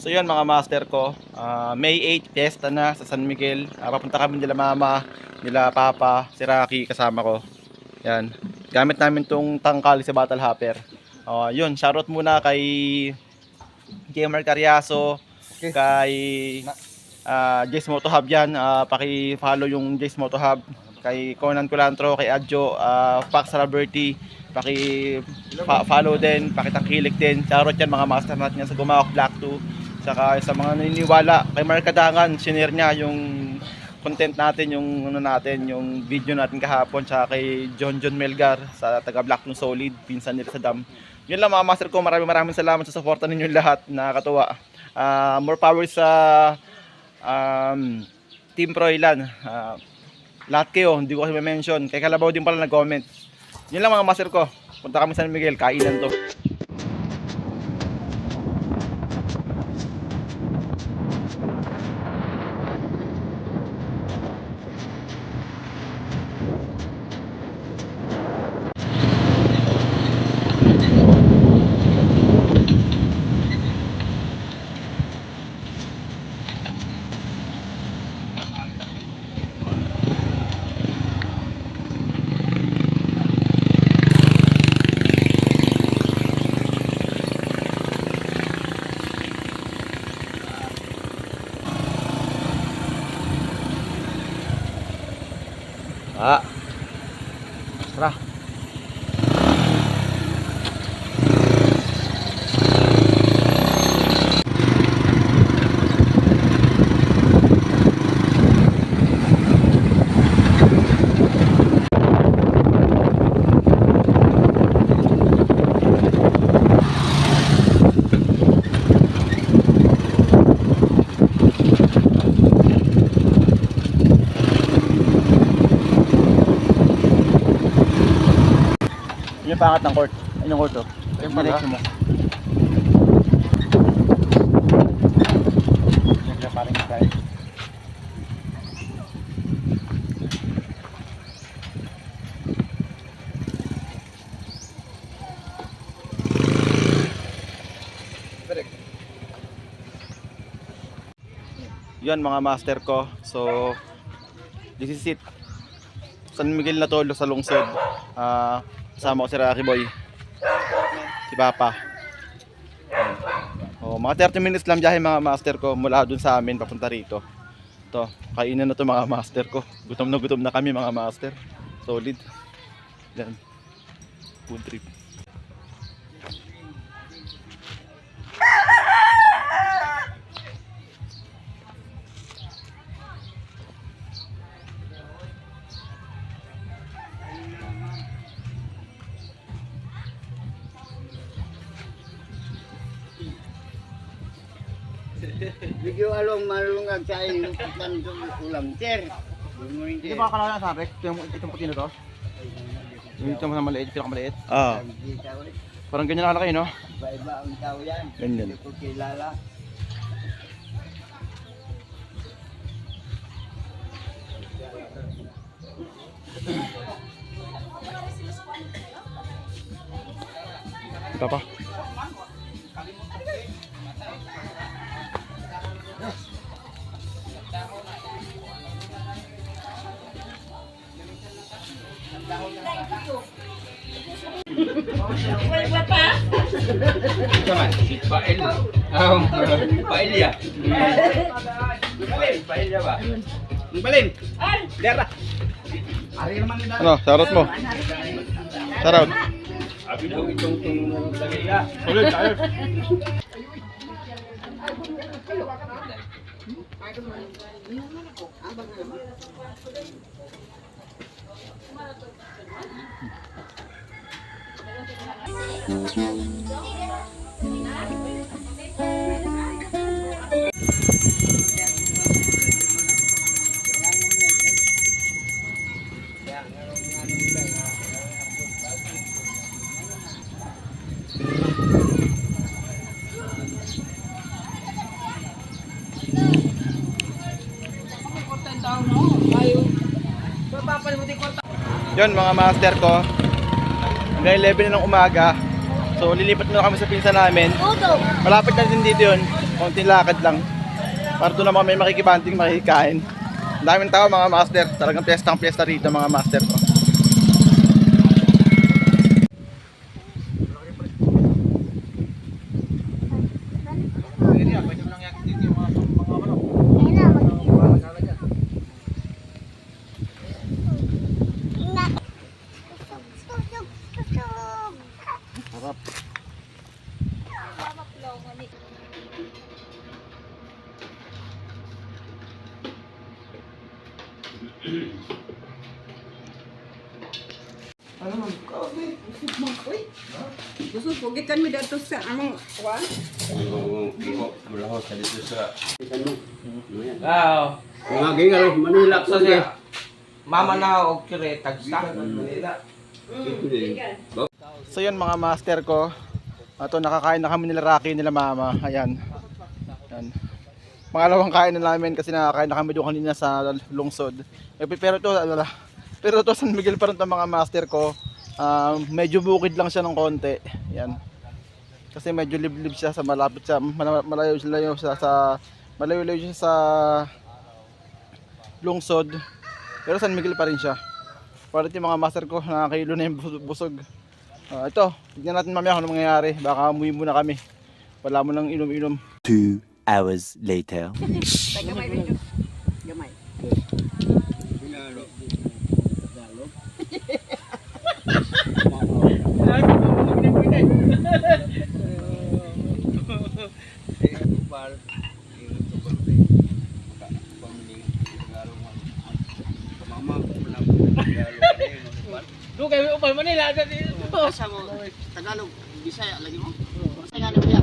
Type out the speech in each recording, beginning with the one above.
So yun mga master ko, May 8, fiesta na sa San Miguel. Papunta kami nila mama, nila papa, si Rocky kasama ko. Yan. Gamit namin tong tangkal sa Battle Hopper. Yun, shoutout muna kay Gamer Carriaso, kay Jace Moto Hub yan. Paki-follow yung Jace Moto Hub. Kay Conan Culantro, kay Adjo, Pax Roberti, paki-follow din, pakitangkilik din. Shoutout yan mga master natin yan sa Gumawak Black 2. Saka sa mga naniniwala kay Mark Kadangan, sinare niya yung content natin, yung video natin kahapon, saka kay John Melgar sa taga Black Tune Solid, pinsan nila sa Dam. Yun lang mga master ko, maraming salamat sa suporta ninyo lahat, nakakatuwa. More power sa Team Proilan. Lahat kayo, hindi ko kasi mention. Kay Kalabaw din pala nag-comment. Yun lang mga master ko, punta kami sa San Miguel, kainan to. Tara. Yung pangat ng court. Ayun yung court oh. Ayun pala. Diretso mo. Yung parang tayo. Yun mga master ko. So this is it. San Miguel na tolo sa lungsod. Kasama ko si Rocky Boy, si Papa. Mga 30 minutes lang biyahe mga master ko mula dun sa amin papunta rito. Ito, kainan na to mga master ko. Gutom na kami mga master. Solid. Yan. Food trip. Video along malungag sa inyo pagkantong ulam, sir. Hindi ba kalala sa akin? Itong puti na to? Yung na maliit, pinakamaliit? Parang ganyan nakalaki, no? Iba-iba ang tao yan. Ganyan. Hindi ko kilala. Papa. Pael ya. Pael ya ba? Balin. Dera. Ano, shoutout mo? Shoutout. Abi ko itong lagay ya. Ulit, tayo. Yun mga master ko, hanggang 11 na ng umaga. So lilipat muna kami sa pinsa namin. Malapit na din dito yun. konting lakad lang. Para doon naman may makikibanting, makikikain. Ang daming tao mga master. Talagang piyesta rito mga master ko. Harap. Gusto ko gikan mi dito sa among kuan. Mula ho sa dito sa... Mga gingal, Manila So ko siya, mama na og kire tagsa. So yun mga master ko. Ito nakakain na kami nila Rocky, nila mama. Ayan. Ayan. Pangalawang kain na namin kasi nakakain na kami doon kanina sa lungsod. Pero to San Miguel pa rin to mga master ko. Medyo bukid lang siya ng konti. Ayan. Kasi medyo liblib siya sa malapit siya, malayo siya sa lungsod. Pero San Miguel pa rin siya. Palit yung mga master ko, nakakilo na yung busog. Ito, tignan natin mamaya kung ano mangyayari. Baka umuwi muna kami. Wala mo nang inom-inom. 2 hours later. Gamay medyo. Gamay. Asa mo, Tagalog, Bisaya, lagi mo? Bisaya na biya.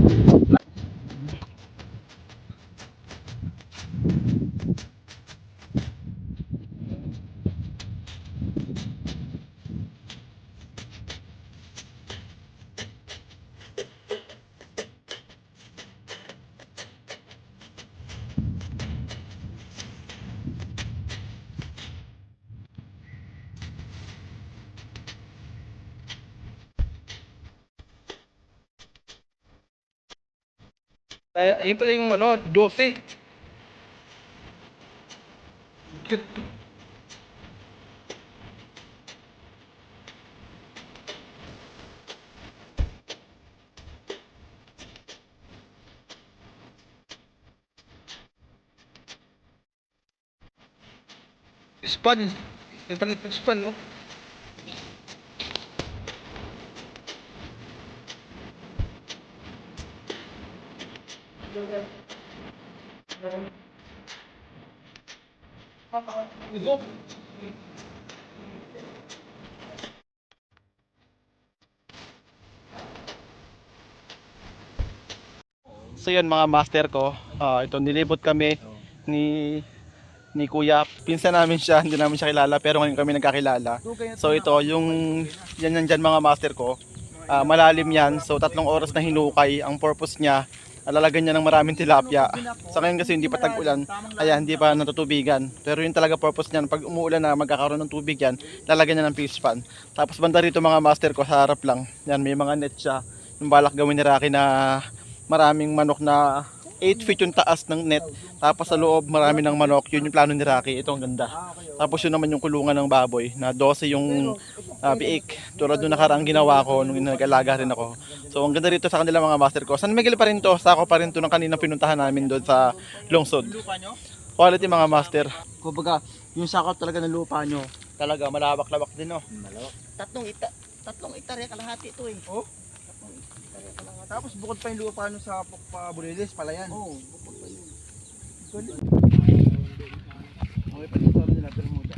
Ayun pala yung ano, 12. Span. Span, no? So yun mga master ko, ito nilibot kami ni Kuya. Pinsan namin siya, hindi namin siya kilala pero ngayon kami nagkakilala. So ito yung yan dyan mga master ko. Malalim yan, so 3 oras na hinukay. Ang purpose niya, lalagyan niya ng maraming tilapia. Sa ngayon kasi hindi pa tag-ulan, kaya hindi pa natutubigan. Pero yun talaga purpose niyan, pag umuulan na magkakaroon ng tubig yan, lalagyan niya ng fish pan. Tapos banda rito mga master ko, sa harap lang, yan may mga net siya. Yung balak gawin ni Rocky na maraming manok na 8 feet yung taas ng net. Tapos sa loob marami ng manok, yun yung plano ni Rocky. Ito ang ganda. Tapos yun naman yung kulungan ng baboy na 12 yung biik. Tulad nung nakaraang ginawa ko nung nag-alaga rin ako. So ang ganda rito sa kanila mga master ko. San Miguel pa rin to, sako pa rin to ng kanina pinuntahan namin doon sa lungsod. Quality mga master. Kumbaga, yung sako talaga ng lupa nyo, talaga malawak-lawak din no. Malawak. Tatlong hektarya kalahati ito eh. Oh? Tapos bukod pa yung lupa nyo sa Bulilis, palayan. Oo, bukod pa yun. Okay pa dito nila Bermuda.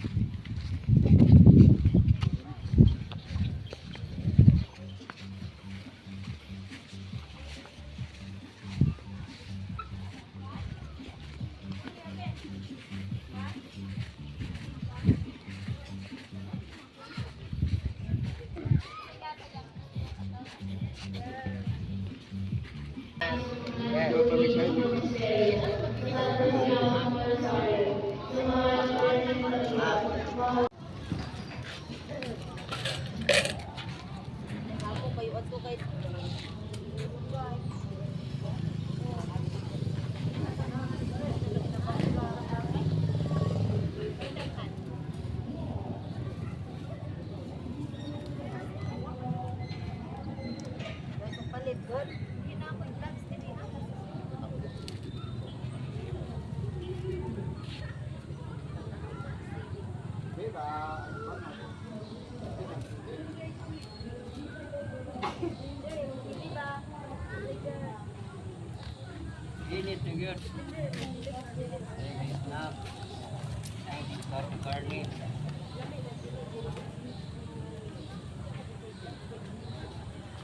Init na yun. Ay, karne.